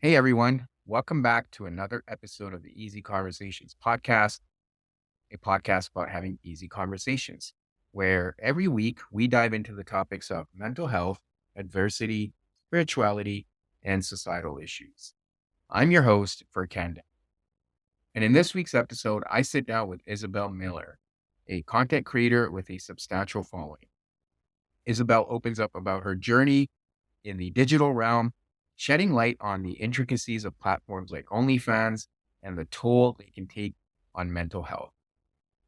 Hey everyone, welcome back to another episode of the Easy Conversations podcast, a podcast about having easy conversations, where every week we dive into the topics of mental health, adversity, spirituality, and societal issues. I'm your host, Furkhan Dandia, and in this week's episode, I sit down with Isabelle Miller, a content creator with a substantial following. Isabelle opens up about her journey in the digital realm, shedding light on the intricacies of platforms like OnlyFans and the toll they can take on mental health.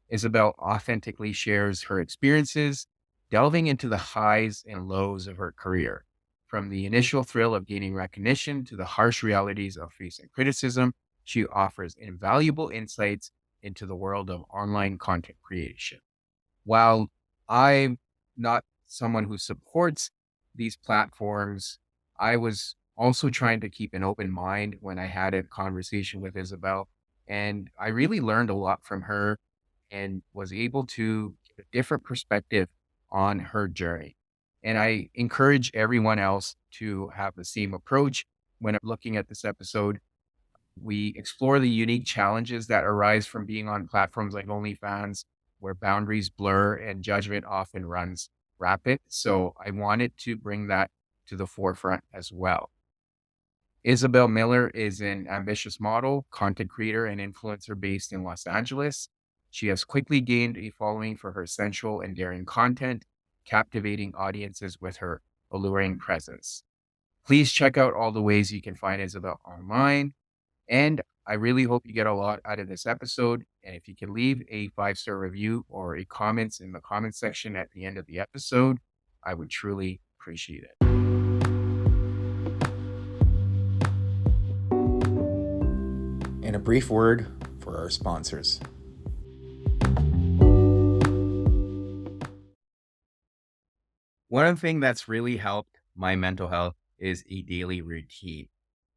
Isabelle authentically shares her experiences, delving into the highs and lows of her career, from the initial thrill of gaining recognition to the harsh realities of facing criticism. She offers invaluable insights into the world of online content creation. While I'm not someone who supports these platforms, I was also trying to keep an open mind when I had a conversation with Isabelle. And I really learned a lot from her and was able to get a different perspective on her journey. And I encourage everyone else to have the same approach when looking at this episode. We explore the unique challenges that arise from being on platforms like OnlyFans, where boundaries blur and judgment often runs rapid. So I wanted to bring that to the forefront as well. Isabelle Miller is an ambitious model, content creator, and influencer based in Los Angeles. She has quickly gained a following for her sensual and daring content, captivating audiences with her alluring presence. Please check out all the ways you can find Isabelle online. And I really hope you get a lot out of this episode. And if you can leave a 5-star review or a comments in the comment section at the end of the episode, I would truly appreciate it. And a brief word for our sponsors. One thing that's really helped my mental health is a daily routine.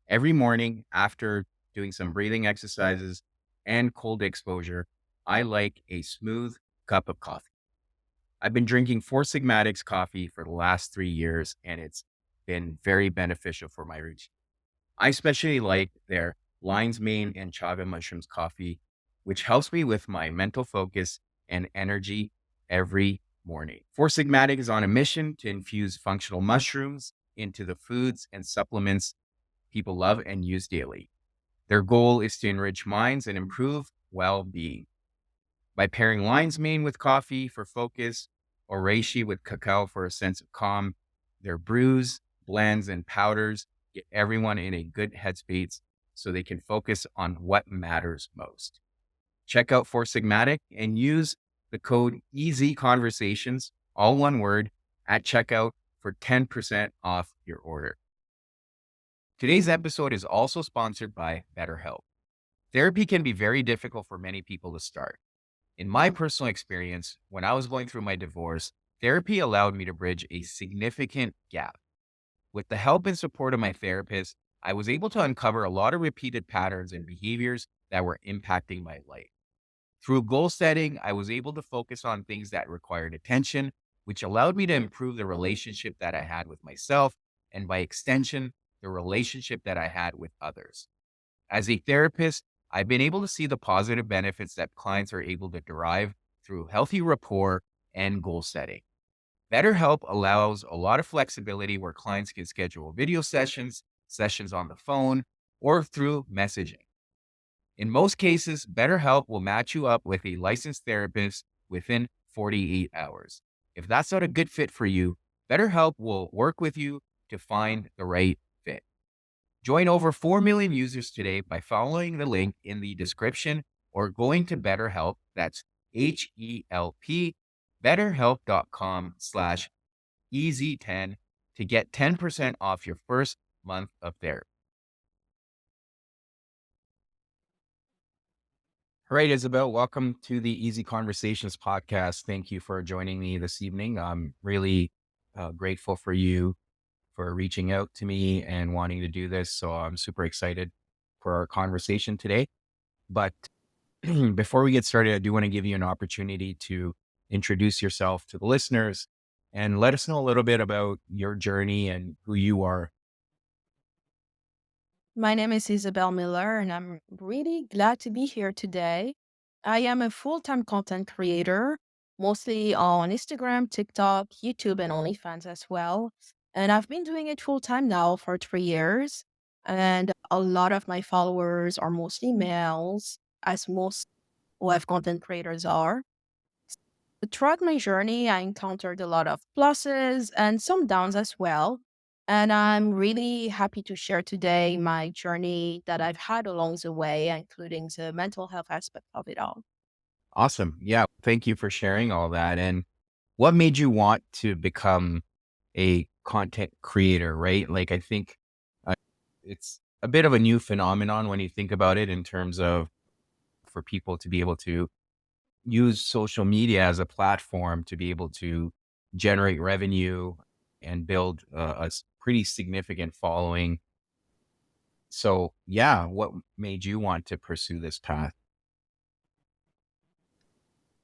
Every morning after doing some breathing exercises and cold exposure, I like a smooth cup of coffee. I've been drinking Four Sigmatics coffee for the last 3 years, and it's been very beneficial for my routine. I especially like their lion's mane and chaga mushrooms coffee, which helps me with my mental focus and energy every morning. Four Sigmatic is on a mission to infuse functional mushrooms into the foods and supplements people love and use daily. Their goal is to enrich minds and improve well-being. By pairing lion's mane with coffee for focus or reishi with cacao for a sense of calm, their brews, blends, and powders get everyone in a good headspace so they can focus on what matters most. Check out Four Sigmatic and use the code EasyConversations, all one word, at checkout for 10% off your order. Today's episode is also sponsored by BetterHelp. Therapy can be very difficult for many people to start. In my personal experience, when I was going through my divorce, therapy allowed me to bridge a significant gap. With the help and support of my therapist, I was able to uncover a lot of repeated patterns and behaviors that were impacting my life. Through goal setting, I was able to focus on things that required attention, which allowed me to improve the relationship that I had with myself, and by extension, the relationship that I had with others. As a therapist, I've been able to see the positive benefits that clients are able to derive through healthy rapport and goal setting. BetterHelp allows a lot of flexibility where clients can schedule video sessions, sessions on the phone, or through messaging. In most cases, BetterHelp will match you up with a licensed therapist within 48 hours. If that's not a good fit for you, BetterHelp will work with you to find the right fit. Join over 4 million users today by following the link in the description or going to BetterHelp, that's HELP, betterhelp.com/easy10 to get 10% off your first month of therapy. All right, Isabelle, welcome to the Easy Conversations podcast. Thank you for joining me this evening. I'm really grateful for you for reaching out to me and wanting to do this. So I'm super excited for our conversation today. But before we get started, I do want to give you an opportunity to introduce yourself to the listeners and let us know a little bit about your journey and who you are. My name is Isabelle Miller, and I'm really glad to be here today. I am a full time content creator, mostly on Instagram, TikTok, YouTube, and OnlyFans as well. And I've been doing it full time now for 3 years. And a lot of my followers are mostly males, as most web content creators are. Throughout my journey, I encountered a lot of pluses and some downs as well. And I'm really happy to share today my journey that I've had along the way, including the mental health aspect of it all. Awesome. Yeah. Thank you for sharing all that. And what made you want to become a content creator, right? Like, I think uh, it's a bit of a new phenomenon when you think about it in terms of for people to be able to use social media as a platform to be able to generate revenue and build pretty significant following. So, yeah, what made you want to pursue this path?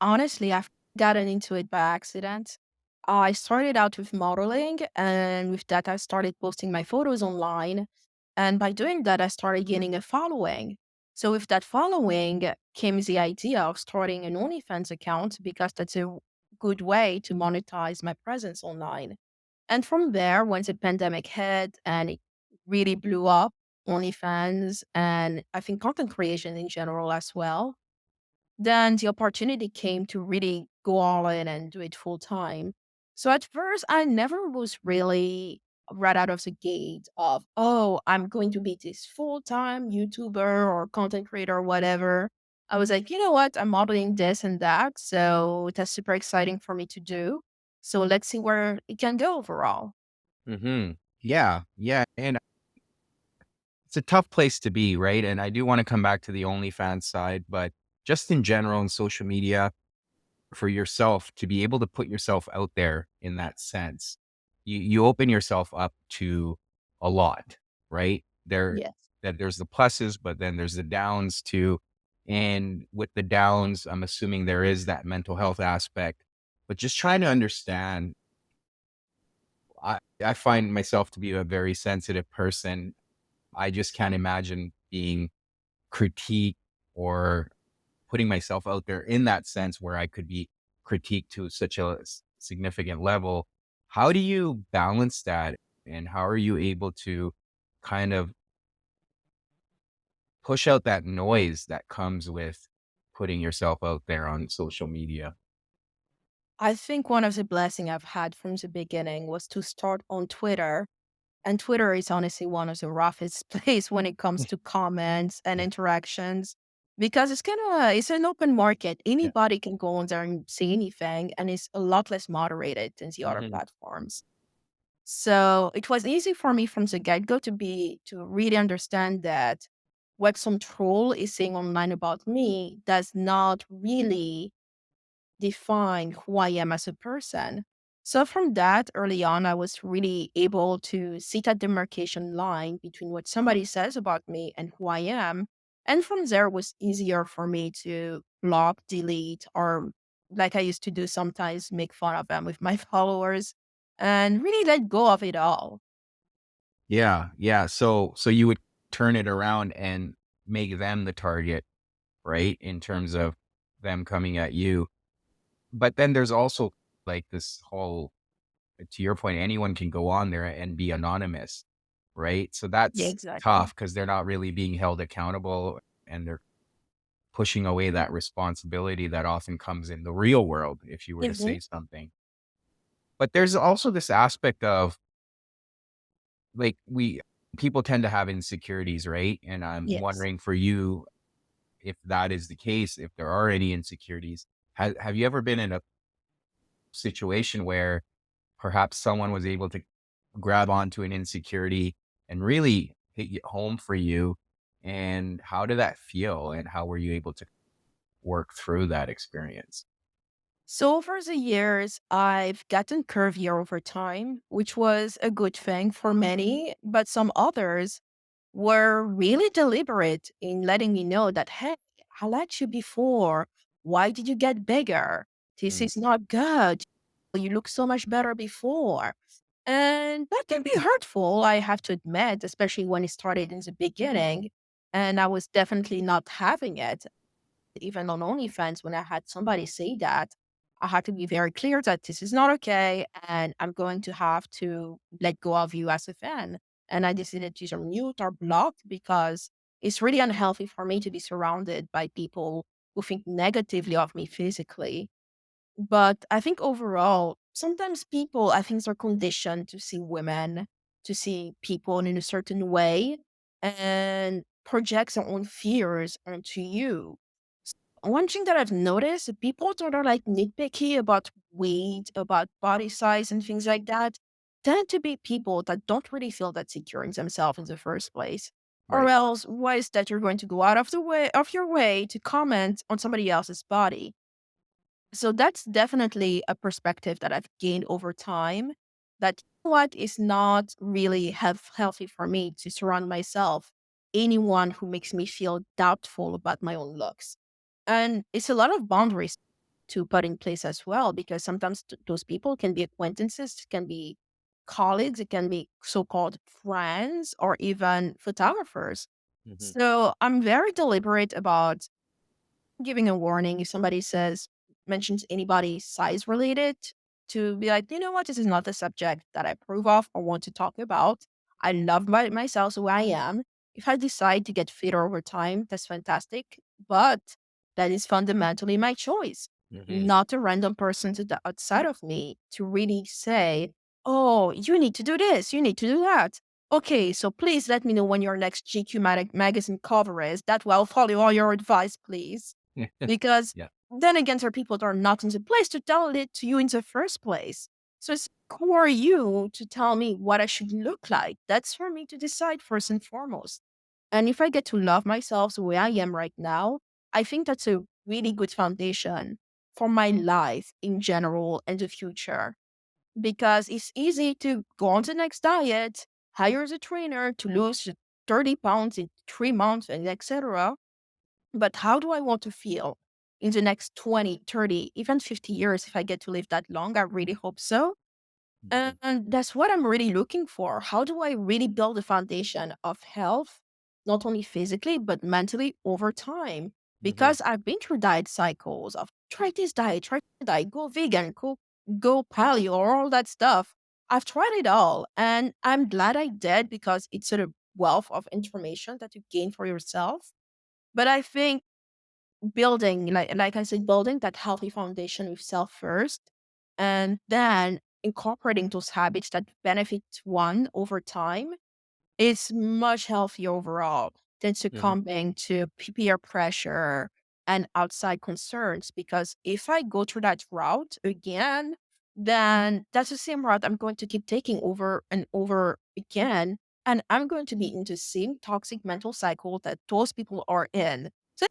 Honestly, I've gotten into it by accident. I started out with modeling, and with that, I started posting my photos online. And by doing that, I started gaining a following. So, with that following came the idea of starting an OnlyFans account because that's a good way to monetize my presence online. And from there, once the pandemic hit and it really blew up, OnlyFans and I think content creation in general as well, then the opportunity came to really go all in and do it full time. So at first, I never was really right out of the gate of, oh, I'm going to be this full time YouTuber or content creator or whatever. I was like, you know what? I'm modeling this and that. So that's super exciting for me to do. So let's see where it can go overall. Hmm. Yeah, yeah, and it's a tough place to be, right? And I do want to come back to the OnlyFans side, but just in general in social media, for yourself to be able to put yourself out there in that sense, you open yourself up to a lot, right? Yes. There's the pluses, but then there's the downs too. And with the downs, I'm assuming there is that mental health aspect, but just trying to understand, I find myself to be a very sensitive person. I just can't imagine being critiqued or putting myself out there in that sense where I could be critiqued to such a significant level. How do you balance that? And how are you able to kind of push out that noise that comes with putting yourself out there on social media? I think one of the blessings I've had from the beginning was to start on Twitter. And Twitter is honestly one of the roughest place when it comes to comments and Yeah. interactions because it's an open market. Yeah. Anybody can go on there and say anything, and it's a lot less moderated than the other Mhm. platforms. So it was easy for me from the get go to really understand that what some troll is saying online about me does not really define who I am as a person. So from that early on, I was really able to see that demarcation line between what somebody says about me and who I am. And from there it was easier for me to block, delete, or like I used to do sometimes, make fun of them with my followers and really let go of it all. Yeah. Yeah. So you would turn it around and make them the target, right? In terms of them coming at you. But then there's also like this whole, to your point, anyone can go on there and be anonymous, right? So Yeah, that's exactly. tough because they're not really being held accountable and they're pushing away that responsibility that often comes in the real world if you were to Mhm. say something. But there's also this aspect of like people tend to have insecurities, right? And I'm Yes. wondering for you if that is the case, if there are any insecurities. Have you ever been in a situation where perhaps someone was able to grab onto an insecurity and really hit home for you? And how did that feel? And how were you able to work through that experience? So over the years, I've gotten curvier over time, which was a good thing for many, but some others were really deliberate in letting me know that, hey, I liked you before. Why did you get bigger? This Mm, is not good. You look so much better before. And that can be hurtful, I have to admit, especially when it started in the beginning. And I was definitely not having it. Even on OnlyFans, when I had somebody say that, I had to be very clear that this is not okay and I'm going to have to let go of you as a fan. And I decided to either mute or block because it's really unhealthy for me to be surrounded by people who think negatively of me physically. But I think overall, sometimes people, I think, are conditioned to see women, to see people in a certain way, and projects their own fears onto you. One thing that I've noticed, people that are like nitpicky about weight, about body size, and things like that, tend to be people that don't really feel that secure in themselves in the first place. Or Right. else, why is that you're going to go out of the way of your way to comment on somebody else's body? So that's definitely a perspective that I've gained over time that you know what is not really healthy for me to surround myself anyone who makes me feel doubtful about my own looks. And it's a lot of boundaries to put in place as well because sometimes those people can be acquaintances, can be colleagues, it can be so-called friends or even photographers. Hmm. So I'm very deliberate about giving a warning if somebody mentions anybody size related to be like, you know what, this is not the subject that I approve of or want to talk about. I love myself who I am. If I decide to get fitter over time, that's fantastic. But that is fundamentally my choice, Hmm. not a random person to the outside of me to really say, oh, you need to do this, you need to do that. Okay, so please let me know when your next GQ magazine cover is. That way I'll follow all your advice, please. Because Yeah. then again, there are people that are not in the place to tell it to you in the first place. So it's who are you to tell me what I should look like? That's for me to decide first and foremost. And if I get to love myself the way I am right now, I think that's a really good foundation for my life in general and the future. Because it's easy to go on to the next diet, hire a trainer to lose 30 pounds in 3 months, and etc. But how do I want to feel in the next 20, 30, even 50 years if I get to live that long? I really hope so. Hmm. And that's what I'm really looking for. How do I really build a foundation of health, not only physically, but mentally over time? Hmm. Because I've been through diet cycles of try this diet, try that diet, go vegan, go paleo, or all that stuff. I've tried it all. And I'm glad I did because it's a wealth of information that you gain for yourself. But I think building, like I said, building that healthy foundation with self first, and then incorporating those habits that benefit one over time is much healthier overall than Hmm. succumbing to peer pressure and outside concerns. Because if I go through that route again, then that's the same route I'm going to keep taking over and over again. And I'm going to be in the same toxic mental cycle that those people are in. So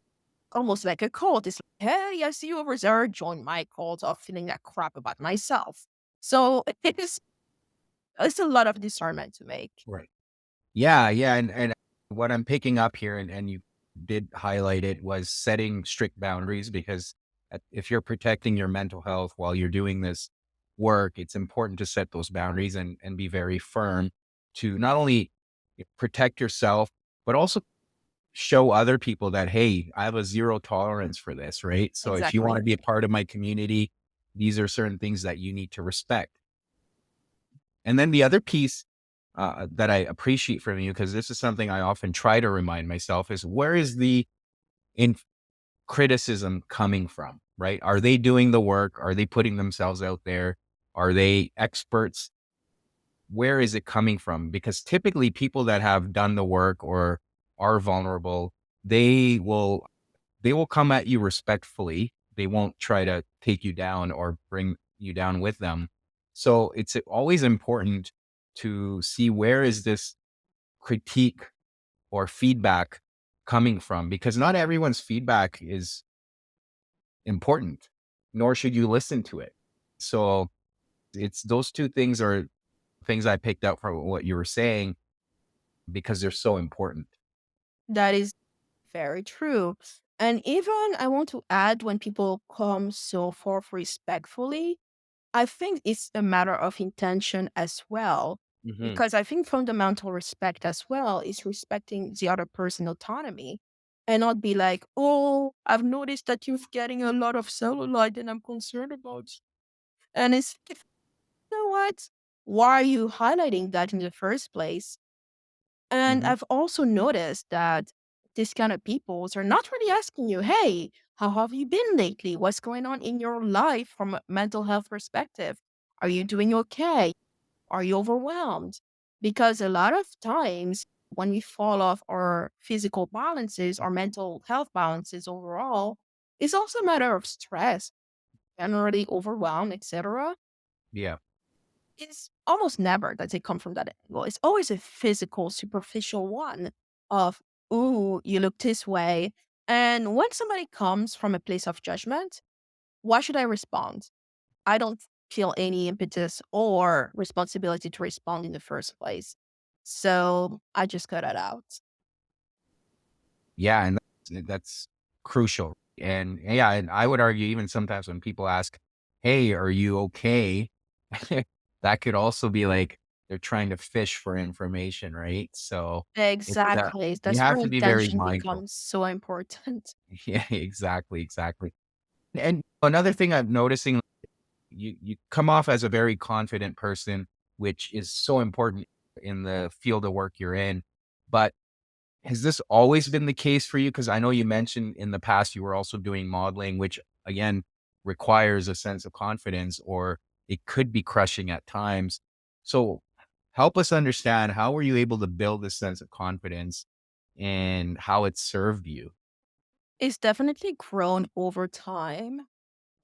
almost like a cult. It's like, hey, I see you over there. Join my cult of feeling that crap about myself. So it's a lot of discernment to make. Right. Yeah, yeah, and what I'm picking up here, and you did highlight it, was setting strict boundaries because if you're protecting your mental health while you're doing this work, it's important to set those boundaries and be very firm to not only protect yourself, but also show other people that, hey, I have a zero tolerance for this, right? So if you want to Exactly. be a part of my community, these are certain things that you need to respect. And then the other piece that I appreciate from you, because this is something I often try to remind myself, is where is the in criticism coming from, right? Are they doing the work? Are they putting themselves out there? Are they experts? Where is it coming from? Because typically people that have done the work or are vulnerable, they will they will come at you respectfully. They won't try to take you down or bring you down with them. So it's always important to see where is this critique or feedback coming from, because not everyone's feedback is important, nor should you listen to it. So it's those two things are things I picked up from what you were saying because they're so important. That is very true. And even I want to add when people come so forth respectfully, I think it's a matter of intention as well, Hmm. because I think fundamental respect as well is respecting the other person's autonomy and not be like, oh, I've noticed that you're getting a lot of cellulite and I'm concerned about you. And it's, you know what? Why are you highlighting that in the first place? And Hmm. I've also noticed that these kind of peoples are not really asking you, hey, how have you been lately? What's going on in your life from a mental health perspective? Are you doing okay? Are you overwhelmed? Because a lot of times when we fall off our physical balances, our mental health balances overall, it's also a matter of stress, generally overwhelmed, etc. Yeah. It's almost never does it come from that angle. It's always a physical, superficial one of, ooh, you look this way. And when somebody comes from a place of judgment, why should I respond? I don't feel any impetus or responsibility to respond in the first place. So I just cut it out. Yeah, and that's crucial. And yeah, and I would argue even sometimes when people ask, "Hey, are you okay?" That could also be like they're trying to fish for information, right? So it's Exactly. you That's where have to be very intention mindful. becomes so important. Yeah, exactly, exactly. And another thing I'm noticing, you come off as a very confident person, which is so important in the field of work you're in. But has this always been the case for you? Because I know you mentioned in the past you were also doing modeling, which again requires a sense of confidence, or it could be crushing at times. So help us understand, how were you able to build this sense of confidence and how it served you? It's definitely grown over time.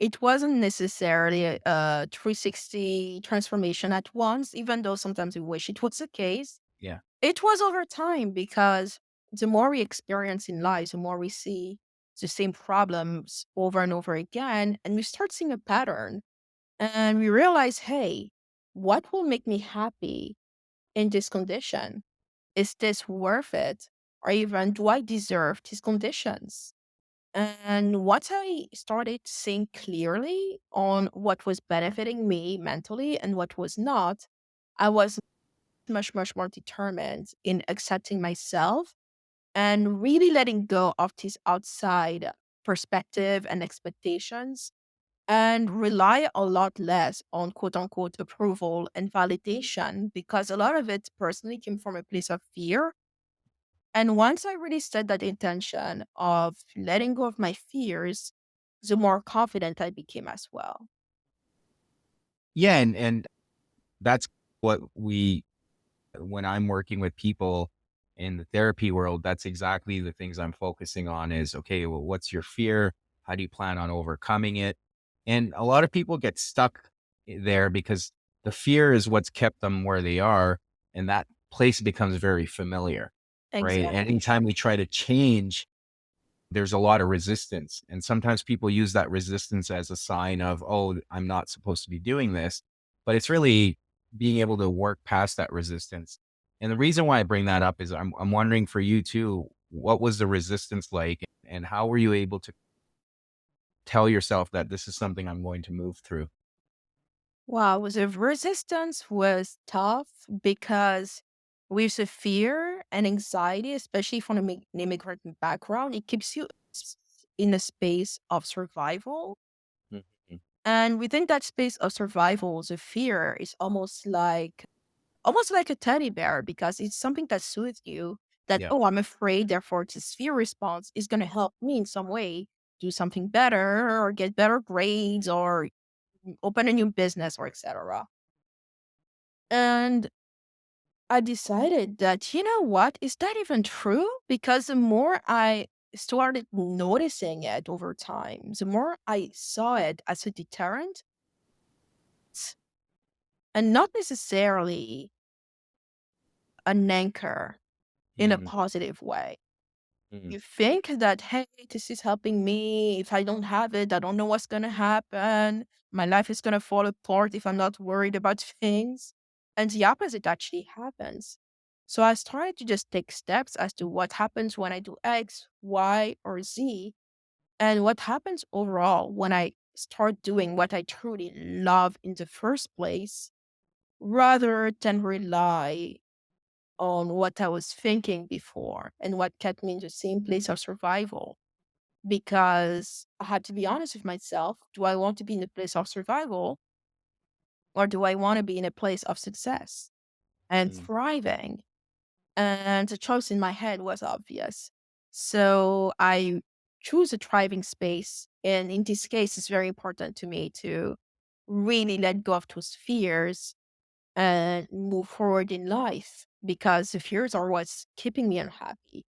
It wasn't necessarily a 360 transformation at once, even though sometimes we wish it was the case. Yeah. It was over time because the more we experience in life, the more we see the same problems over and over again, and we start seeing a pattern. And we realize, hey, what will make me happy in this condition? Is this worth it? Or even, do I deserve these conditions? And once I started seeing clearly on what was benefiting me mentally and what was not, I was much, much more determined in accepting myself and really letting go of this outside perspective and expectations and rely a lot less on quote unquote approval and validation because a lot of it personally came from a place of fear. And once I really set that intention of letting go of my fears, the more confident I became as well. Yeah, and that's what we when I'm working with people in the therapy world, that's exactly the things I'm focusing on is, okay, well, what's your fear? How do you plan on overcoming it? And a lot of people get stuck there because the fear is what's kept them where they are. And that place becomes very familiar, right? Exactly. Anytime we try to change, there's a lot of resistance. And sometimes people use that resistance as a sign of, oh, I'm not supposed to be doing this. But it's really being able to work past that resistance. And the reason why I bring that up is I'm wondering for you too, what was the resistance like and how were you able to tell yourself that this is something I'm going to move through? Wow, the resistance was tough because with the fear and anxiety, especially from an immigrant background, it keeps you in a space of survival. Mhm. And within that space of survival, the fear is almost like a teddy bear because it's something that soothes you that, Yeah. oh, I'm afraid, therefore this fear response is going to help me in some way do something better or get better grades or open a new business or etc. And I decided that, you know what, is that even true? Because the more I started noticing it over time, the more I saw it as a deterrent and not necessarily an anchor in a Mhm. positive way. Mhm. You think that, hey, this is helping me. If I don't have it, I don't know what's going to happen. My life is going to fall apart if I'm not worried about things. And the opposite actually happens. So I started to just take steps as to what happens when I do X, Y, or Z, and what happens overall when I start doing what I truly love in the first place rather than rely on what I was thinking before and what kept me in the same place of survival. Because I had to be honest with myself. Do I want to be in a place of survival, or do I want to be in a place of success and Mm. thriving? And the choice in my head was obvious. So I choose a thriving space. And in this case, it's very important to me to really let go of those fears and move forward in life, because the fears are what's keeping me unhappy.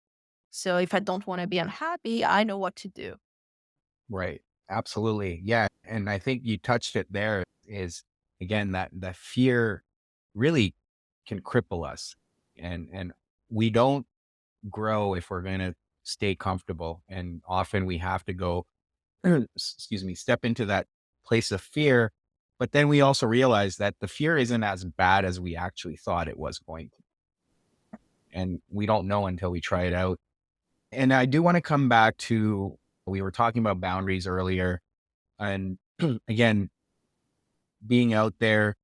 So if I don't want to be unhappy, I know what to do. Right. Absolutely. Yeah. And I think you touched it there is again that the fear really can cripple us. And we don't grow if we're gonna stay comfortable. And often we have to go, excuse me, step into that place of fear. But then we also realize that the fear isn't as bad as we actually thought it was going to. And we don't know until we try it out. And I do want to come back to, we were talking about boundaries earlier. And again, being out there,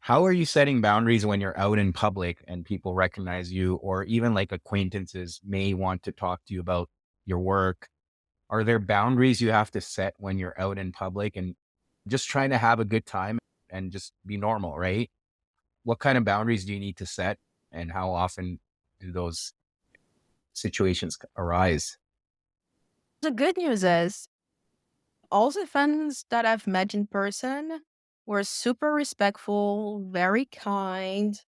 how are you setting boundaries when you're out in public and people recognize you, or even like acquaintances may want to talk to you about your work? Are there boundaries you have to set when you're out in public and just trying to have a good time and just be normal, right? What kind of boundaries do you need to set, and how often do those situations arise? The good news is all the fans that I've met in person were super respectful, very kind.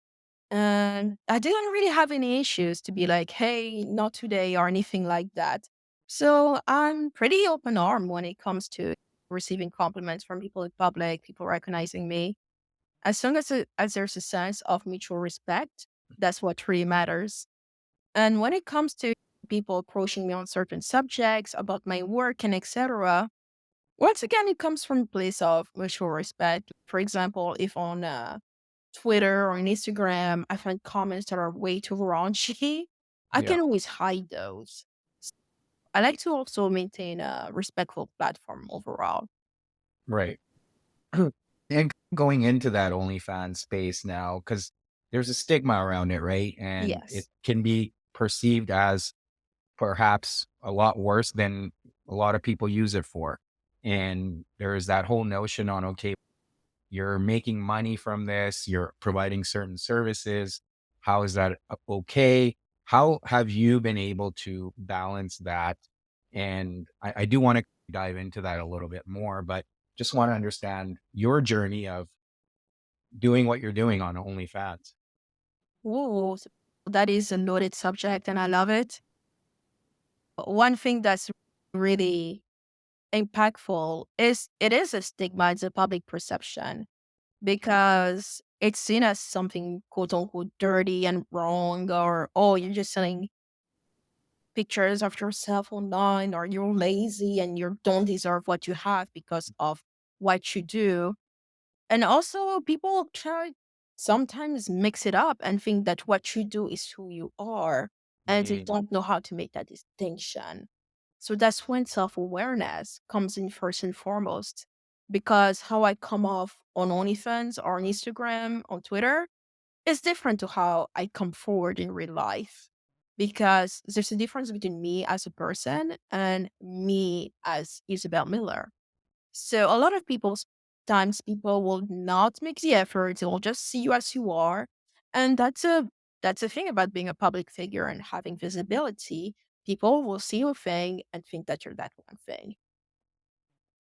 And I didn't really have any issues to be like, hey, not today or anything like that. So I'm pretty open arm when it comes to receiving compliments from people in public, people recognizing me. As long as there's a sense of mutual respect, that's what really matters. And when it comes to people approaching me on certain subjects about my work and etc., once again, it comes from a place of mutual respect. For example, if on Twitter or on Instagram, I find comments that are way too raunchy, I Yeah, can always hide those. I like to also maintain a respectful platform overall. right. And going into that OnlyFans space now, because there's a stigma around it, right? And it Yes. can be perceived as perhaps a lot worse than a lot of people use it for. And there's that whole notion on, okay, you're making money from this, you're providing certain services. How is that okay? How have you been able to balance that? And I do want to dive into that a little bit more, but just want to understand your journey of doing what you're doing on OnlyFans. Ooh, that is a loaded subject and I love it. One thing that's really impactful is it is a stigma, it's a public perception because it's seen as something quote unquote dirty and wrong, or oh, you're just selling pictures of yourself online, or you're lazy and you don't deserve what you have because of what you do. And also people try sometimes mix it up and think that what you do is who you are, and they Mm, don't know how to make that distinction. So that's when self-awareness comes in first and foremost, because how I come off on OnlyFans or on Instagram, on Twitter, is different to how I come forward in real life, because there's a difference between me as a person and me as Isabelle Miller. So a lot of times people will not make the effort, they will just see you as you are. And that's a thing about being a public figure and having visibility. People will see your thing and think that you're that one thing.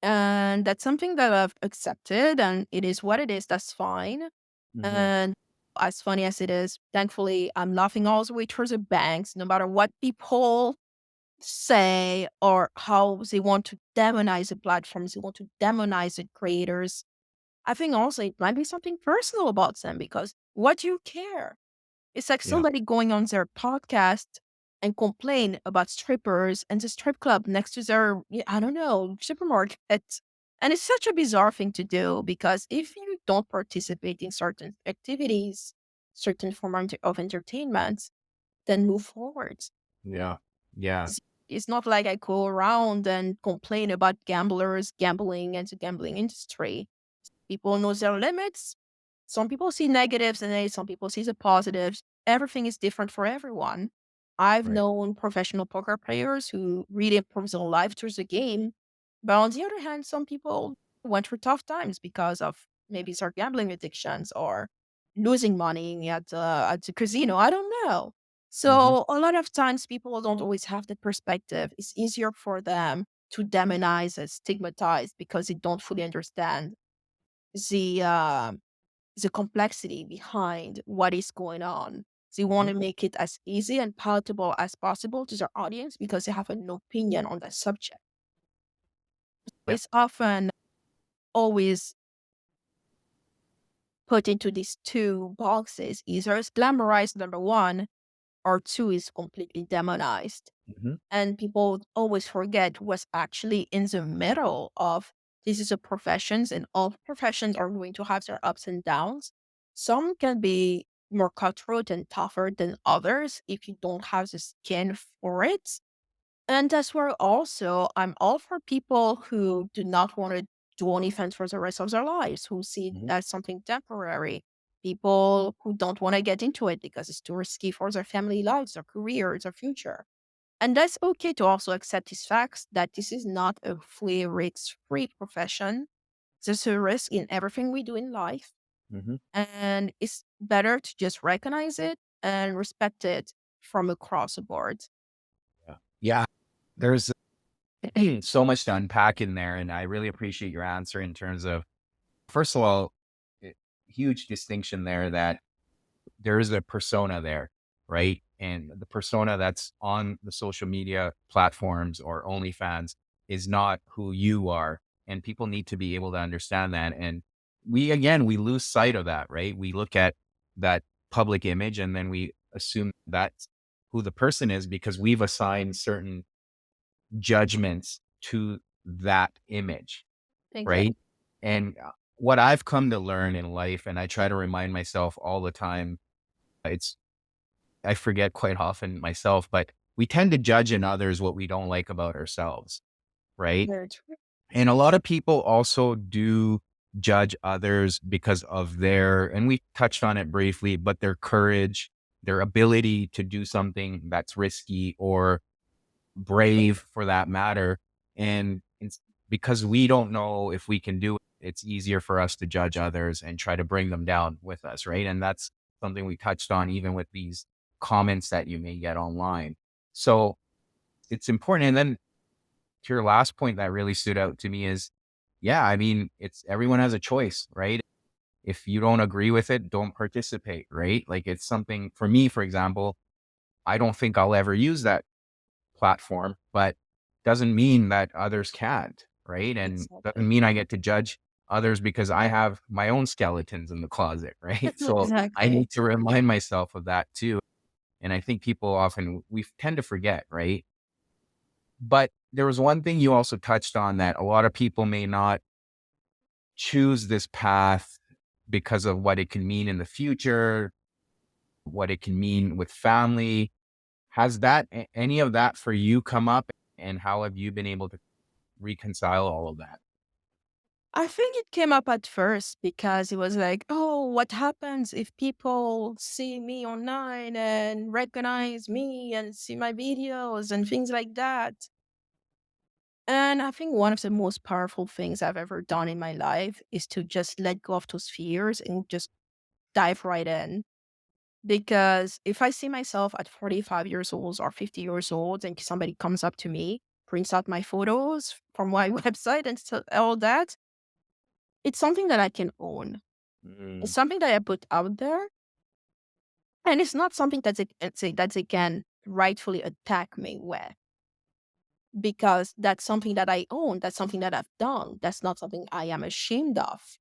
And that's something that I've accepted, and it is what it is. That's fine. mhm. And as funny as it is, thankfully, I'm laughing all the way towards the banks, no matter what people say or how they want to demonize the platforms, they want to demonize the creators. I think also it might be something personal about them, because what do you care? It's like Yeah, somebody going on their podcast and complain about strippers and the strip club next to their, I don't know, supermarket. And it's such a bizarre thing to do, because if you don't participate in certain activities, certain form of entertainment, then move forward. yeah, yeah. It's not like I go around and complain about gamblers, gambling, and the gambling industry. People know their limits. Some people see negatives in it, some people see the positives. Everything is different for everyone. I've Right. known professional poker players who really improved their life through the game. But on the other hand, some people went through tough times because of maybe their gambling addictions or losing money at the casino. I don't know. Hmm. So a lot of times people don't always have the perspective. It's easier for them to demonize and stigmatize because they don't fully understand the uh, the complexity behind what is going on. They want Hmm. to make it as easy and palatable as possible to their audience because they have an opinion on that subject. Yeah. It's often always put into these two boxes. Either it's glamorized, number one, or two is completely demonized. Hmm. And people always forget what's actually in the middle of this is a professions, and all professions are going to have their ups and downs. Some can be more cutthroat and tougher than others if you don't have the skin for it. And that's where also I'm all for people who do not want to do OnlyFans for the rest of their lives, who see it Hmm. as something temporary. People who don't want to get into it because it's too risky for their family lives, their careers, their future. And that's okay to also accept these facts that this is not a fully risk free profession. There's a risk in everything we do in life. Hmm. And it's better to just recognize it and respect it from across the board. Yeah. Yeah. There's so much to unpack in there. And I really appreciate your answer in terms of, first of all, eh, huge distinction there that there is a persona there, right? And the persona that's on the social media platforms or OnlyFans is not who you are. And people need to be able to understand that. And again, we lose sight of that, right? We look at that public image and then we assume that's who the person is because we've assigned certain judgments to that image, Exactly. right? And what I've come to learn in life, and I try to remind myself all the time, it's I forget quite often myself, but we tend to judge in others what we don't like about ourselves, right? Very true. And a lot of people also do judge others because of and we touched on it briefly, but their courage, their ability to do something that's risky or brave for that matter. And it's because we don't know if we can do it, it's easier for us to judge others and try to bring them down with us, right? And that's something we touched on even with these comments that you may get online. So it's important. And then to your last point that really stood out to me is, yeah, I mean, it's everyone has a choice, right? If you don't agree with it, don't participate, right? Like it's something for me, for example, I don't think I'll ever use that platform, but doesn't mean that others can't, right? And doesn't Exactly. mean I get to judge others because I have my own skeletons in the closet, right? So I Exactly. need to remind myself of that too. And I think people often, we tend to forget, right? But there was one thing you also touched on that a lot of people may not choose this path because of what it can mean in the future, what it can mean with family. Has any of that for you come up and how have you been able to reconcile all of that? I think it came up at first because it was like, oh, what happens if people see me online and recognize me and see my videos and things like that? And I think one of the most powerful things I've ever done in my life is to just let go of those fears and just dive right in. Because if I see myself at 45 years old or 50 years old and somebody comes up to me, prints out my photos from my website and all that, it's something that I can own. It's Mm, something that I put out there, and it's not something that they can rightfully attack me with because that's something that I own. That's something that I've done. That's not something I am ashamed of.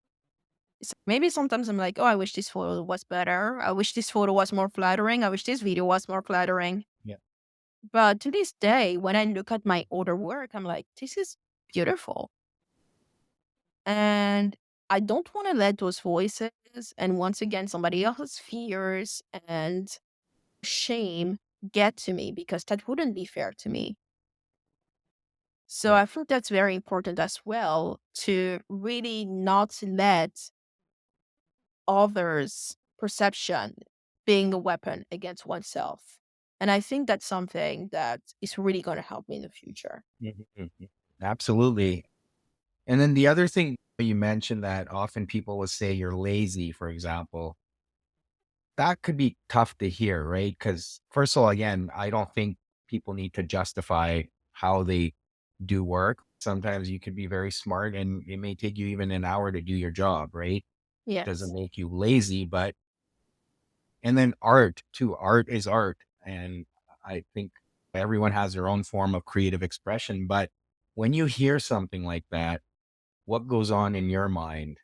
Maybe sometimes I'm like, oh, I wish this photo was better. I wish this photo was more flattering. I wish this video was more flattering. yeah. But to this day, when I look at my older work, I'm like, this is beautiful. And I don't want to let those voices and once again, somebody else's fears and shame get to me because that wouldn't be fair to me. So Right. I think that's very important as well to really not let others' perception being a weapon against oneself. And I think that's something that is really going to help me in the future. Mhm, mhm. Absolutely. And then the other thing you mentioned that often people will say you're lazy, for example, that could be tough to hear, right? Because first of all, again, I don't think people need to justify how they do work. Sometimes you could be very smart and it may take you even an hour to do your job, right? Doesn't Yes. make you lazy, but and then art too. Art is art. And I think everyone has their own form of creative expression. But when you hear something like that, what goes on in your mind?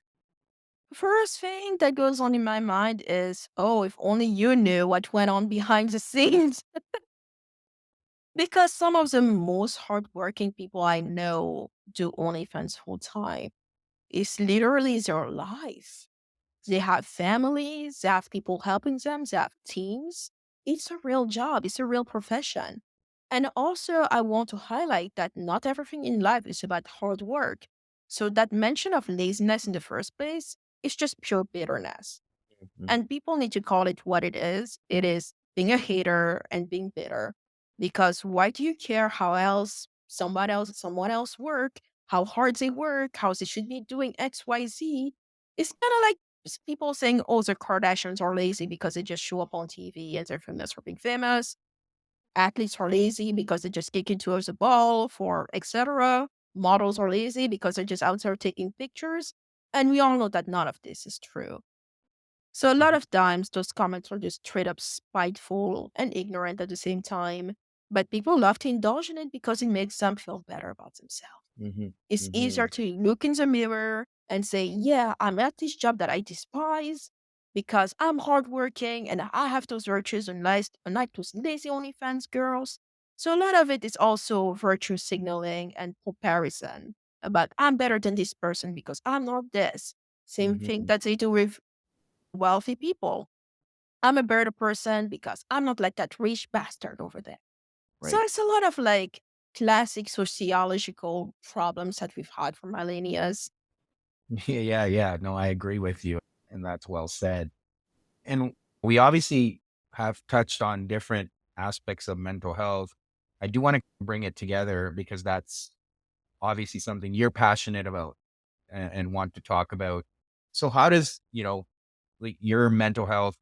First thing that goes on in my mind is, oh, if only you knew what went on behind the scenes. Because some of the most hardworking people I know do OnlyFans full time. It's literally their life. They have families, they have people helping them, they have teams. It's a real job, it's a real profession. And also, I want to highlight that not everything in life is about hard work. So, that mention of laziness in the first place is just pure bitterness. Mhm, And people need to call it what it is. It is being a hater and being bitter. Because why do you care how someone else work, how hard they work, how they should be doing X, Y, Z? It's kind of like people saying, oh, the Kardashians are lazy because they just show up on TV and they're famous for being famous. Athletes are lazy because they just kick into the ball for etc. Models are lazy because they're just out there taking pictures. And we all know that none of this is true. So a lot mhm, of times those comments are just straight up spiteful and ignorant at the same time. But people love to indulge in it because it makes them feel better about themselves. mhm, It's easier mhm, to look in the mirror and say, yeah, I'm at this job that I despise because I'm hardworking and I have those virtues unlike those lazy OnlyFans girls. So a lot of it is also virtue signaling and comparison about I'm better than this person because I'm not this. Same thing mhm. that they do with wealthy people. I'm a better person because I'm not like that rich bastard over there. So Right. it's a lot of like classic sociological problems that we've had for millennia. Yeah, yeah, yeah. No, I agree with you. And that's well said. And we obviously have touched on different aspects of mental health. I do want to bring it together because that's obviously something you're passionate about and want to talk about. So how does, like your mental health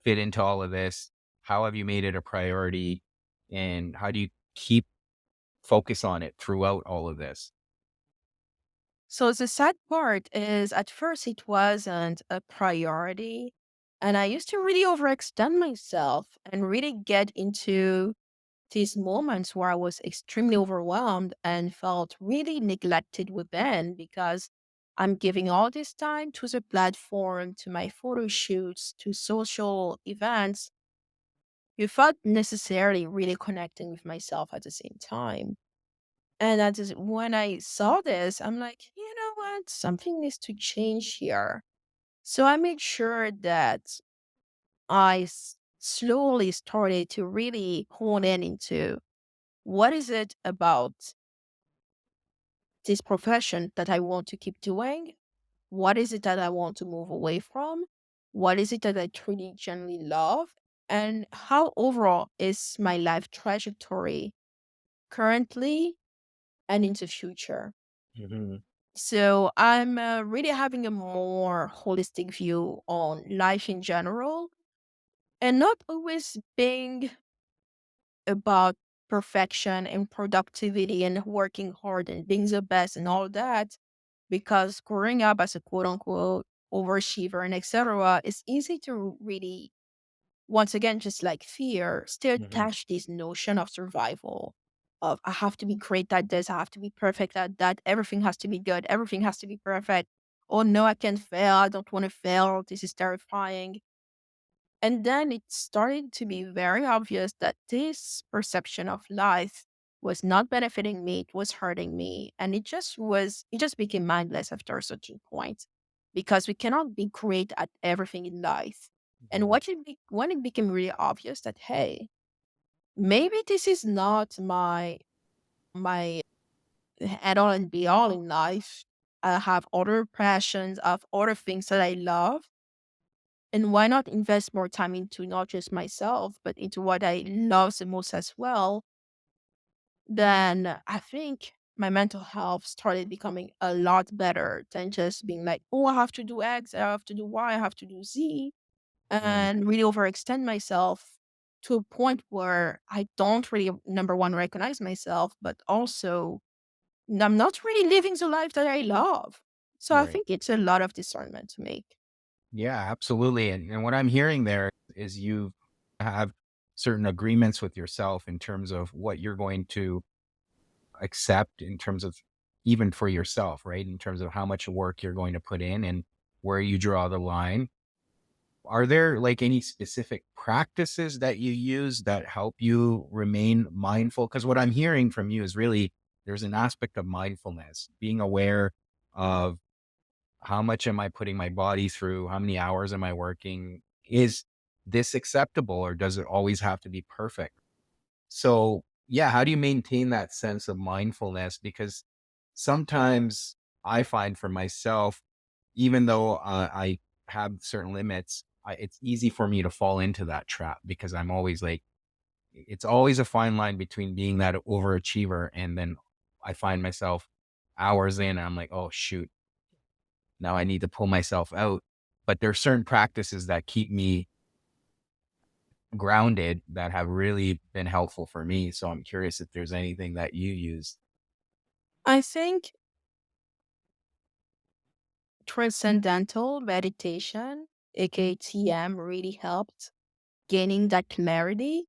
fit into all of this? How have you made it a priority? And how do you keep focus on it throughout all of this? So the sad part is at first it wasn't a priority. And I used to really overextend myself and really get into these moments where I was extremely overwhelmed and felt really neglected within because I'm giving all this time to the platform, to my photo shoots, to social events without necessarily really connecting with myself at the same time. And when I saw this, I'm like, you know what? Something needs to change here. So I made sure that slowly started to really hone in into what is it about this profession that I want to keep doing? What is it that I want to move away from? What is it that I truly genuinely love? And how overall is my life trajectory currently and in the future? Mhm, So I'm really having a more holistic view on life in general and not always being about perfection and productivity and working hard and being the best and all that. Because growing up as a quote unquote overachiever and etc., it's easy to really, once again, just like fear, still mhm, attach this notion of survival. Of I have to be great at this, I have to be perfect at that, everything has to be good, everything has to be perfect. Oh no, I can't fail, I don't want to fail, this is terrifying. And then it started to be very obvious that this perception of life was not benefiting me, it was hurting me. And it just became mindless after a certain point because we cannot be great at everything in life. And mhm, when it became really obvious that, hey, maybe this is not my end all and be all in life. I have other passions, I have other things that I love. And why not invest more time into not just myself, but into what I love the most as well? Then I think my mental health started becoming a lot better than just being like, oh, I have to do X, I have to do Y, I have to do Z, Right. and really overextend myself to a point where I don't really, number one, recognize myself, but also I'm not really living the life that I love. So I Right. think it's a lot of discernment to make. Yeah, absolutely. And what I'm hearing there is you have certain agreements with yourself in terms of what you're going to accept in terms of even for yourself, right? In terms of how much work you're going to put in and where you draw the line. Are there like any specific practices that you use that help you remain mindful? Because what I'm hearing from you is really there's an aspect of mindfulness, being aware of how much am I putting my body through? How many hours am I working? Is this acceptable or does it always have to be perfect? So, yeah, how do you maintain that sense of mindfulness? Because sometimes I find for myself, even though I have certain limits, it's easy for me to fall into that trap because I'm always like, it's always a fine line between being that overachiever and then I find myself hours in and I'm like, oh, shoot, now I need to pull myself out. But there are certain practices that keep me grounded that have really been helpful for me. So I'm curious if there's anything that you use. I think transcendental meditation, aka TM, really helped gaining that clarity.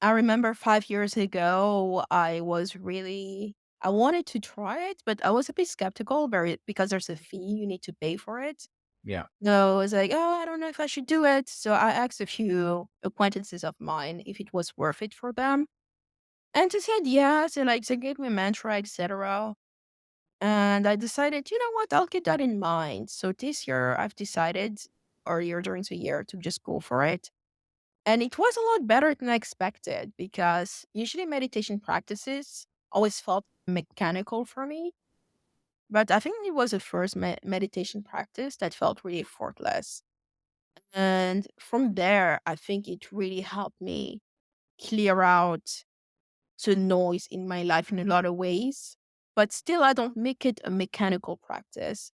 I remember 5 years ago, I wanted to try it, but I was a bit skeptical because there's a fee you need to pay for it. Yeah. So I was like, oh, I don't know if I should do it. So I asked a few acquaintances of mine if it was worth it for them. And they said yes. And like they gave me a mantra, etc. And I decided, you know what, I'll keep that in mind. So this year I've decided earlier during the year to just go for it. And it was a lot better than I expected because usually meditation practices always felt mechanical for me. But I think it was the first meditation practice that felt really effortless. And from there, I think it really helped me clear out the noise in my life in a lot of ways. But still, I don't make it a mechanical practice.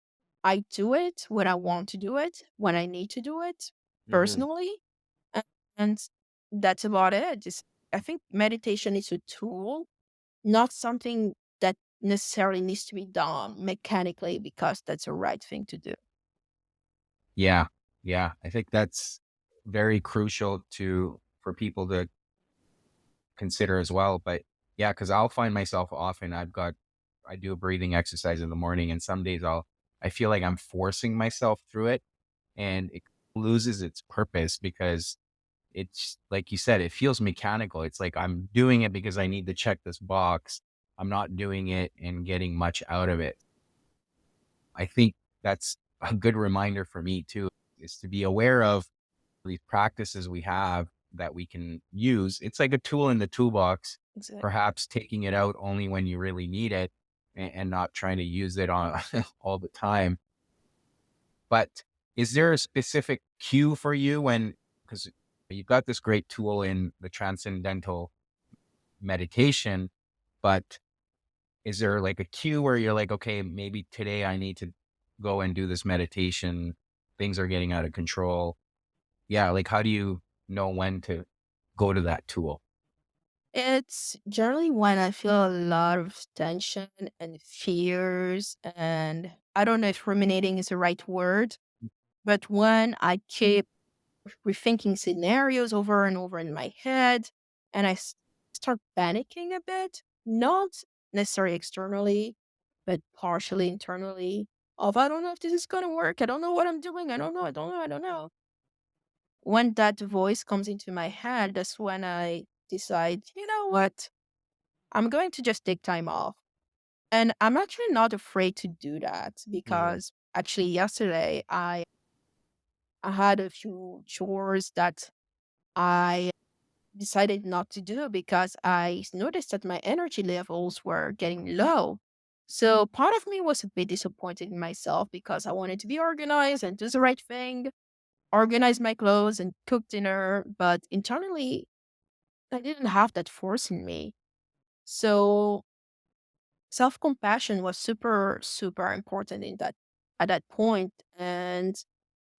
I do it when I want to do it, when I need to do it Hmm. personally. a- And that's about it. Just, I think meditation is a tool, not something that necessarily needs to be done mechanically because that's the right thing to do. Yeah. Yeah. I think that's very crucial to for people to consider as well. But yeah, because I'll find myself often I do a breathing exercise in the morning and some days I feel like I'm forcing myself through it and it loses its purpose because it's like you said, it feels mechanical. It's like I'm doing it because I need to check this box. I'm not doing it and getting much out of it. I think that's a good reminder for me too, is to be aware of these practices we have that we can use. It's like a tool in the toolbox, Exactly. perhaps taking it out only when you really need it and not trying to use it on all the time. But is there a specific cue for you when, because you've got this great tool in the transcendental meditation, but is there like a cue where you're like, okay, maybe today I need to go and do this meditation? Things are getting out of control. Yeah. Like, how do you know when to go to that tool? It's generally when I feel a lot of tension and fears, and I don't know if ruminating is the right word, but when I keep rethinking scenarios over and over in my head and start panicking a bit, not necessarily externally, but partially internally, of I don't know if this is going to work. I don't know what I'm doing. I don't know. I don't know. I don't know. When that voice comes into my head, that's when I decide, you know what? I'm going to just take time off. And I'm actually not afraid to do that Mhm. because actually yesterday I had a few chores that I decided not to do because I noticed that my energy levels were getting low. So part of me was a bit disappointed in myself because I wanted to be organized and do the right thing, organize my clothes and cook dinner, but internally I didn't have that force in me. So self-compassion was super, super important in that at that point. And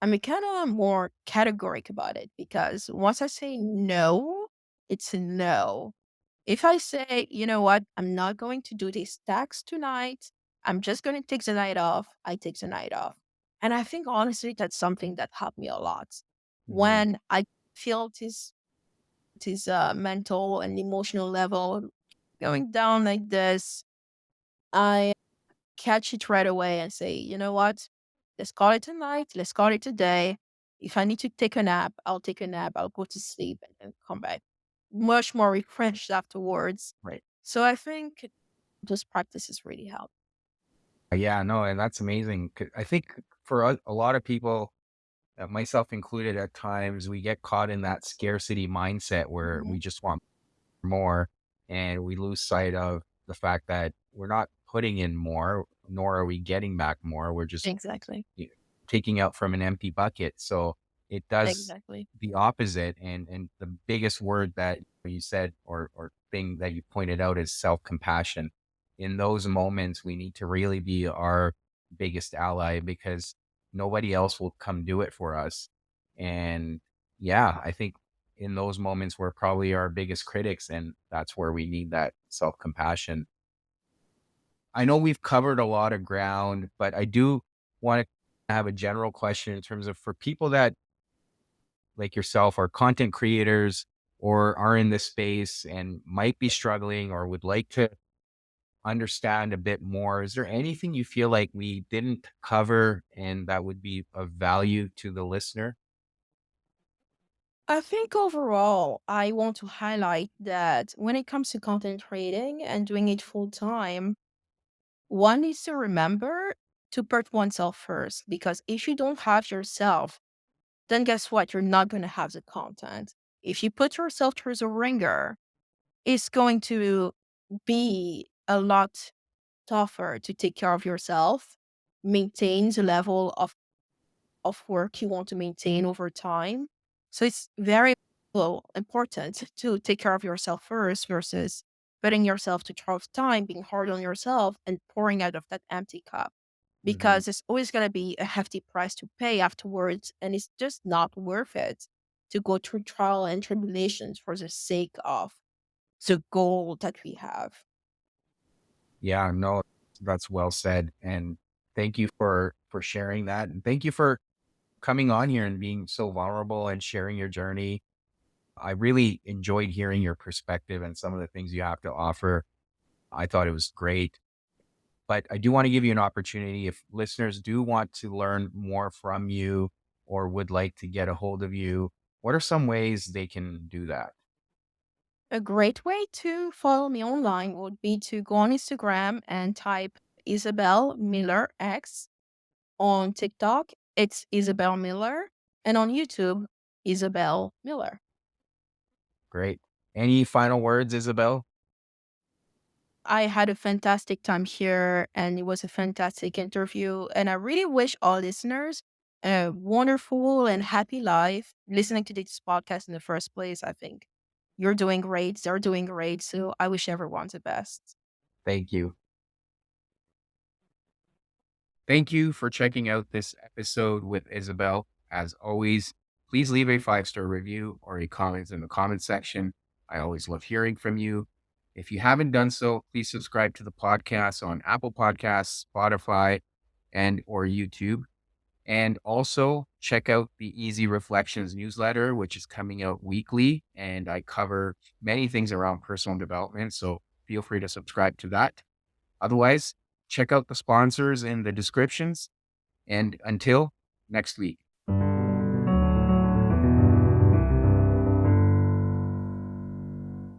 I'm kind of more categoric about it because once I say no, it's a no. If I say, you know what, I'm not going to do these tasks tonight, I'm just going to take the night off, I take the night off. And I think honestly, that's something that helped me a lot. Mhm. When I feel this mental and emotional level going down like this, I catch it right away and say, you know what? Let's call it tonight. Let's call it today. If I need to take a nap, I'll take a nap. I'll go to sleep and then come back much more refreshed afterwards. Right. So I think those practices really help. Yeah, no, and that's amazing. I think for a lot of people, myself included, at times we get caught in that scarcity mindset where Mhm. we just want more, and we lose sight of the fact that we're not putting in more, nor are we getting back more. We're just Exactly. y- taking out from an empty bucket. So it does Exactly. the opposite. And the biggest word that you said, or thing that you pointed out, is self-compassion. In those moments, we need to really be our biggest ally, because nobody else will come do it for us. And yeah, I think in those moments, we're probably our biggest critics, and that's where we need that self-compassion. I know we've covered a lot of ground, but I do want to have a general question in terms of, for people that, like yourself, are content creators or are in this space and might be struggling or would like to understand a bit more. Is there anything you feel like we didn't cover and that would be of value to the listener? I think overall, I want to highlight that when it comes to content creating and doing it full time, one needs to remember to put oneself first because if you don't have yourself, then guess what? You're not going to have the content. If you put yourself through the ringer, it's going to be a lot tougher to take care of yourself, maintain the level of work you want to maintain over time. So it's very important to take care of yourself first versus putting yourself to tough time, being hard on yourself and pouring out of that empty cup. Mhm. Because it's always going to be a hefty price to pay afterwards. And it's just not worth it to go through trial and tribulations for the sake of the goal that we have. Yeah, no, that's well said. And thank you for sharing that. And thank you for coming on here and being so vulnerable and sharing your journey. I really enjoyed hearing your perspective and some of the things you have to offer. I thought it was great. But I do want to give you an opportunity, if listeners do want to learn more from you or would like to get a hold of you, what are some ways they can do that? A great way to follow me online would be to go on Instagram and type Isabelle Miller X. On TikTok, it's Isabelle Miller. And on YouTube, Isabelle Miller. Great. Any final words, Isabel? I had a fantastic time here and it was a fantastic interview. And I really wish all listeners a wonderful and happy life listening to this podcast in the first place. I think you're doing great. They're doing great. So I wish everyone the best. Thank you. Thank you for checking out this episode with Isabel. As always, please leave a 5-star review or a comment in the comment section. I always love hearing from you. If you haven't done so, please subscribe to the podcast on Apple Podcasts, Spotify, and or YouTube. And also check out the Easy Reflections newsletter, which is coming out weekly. And I cover many things around personal development. So feel free to subscribe to that. Otherwise, check out the sponsors in the descriptions. And until next week.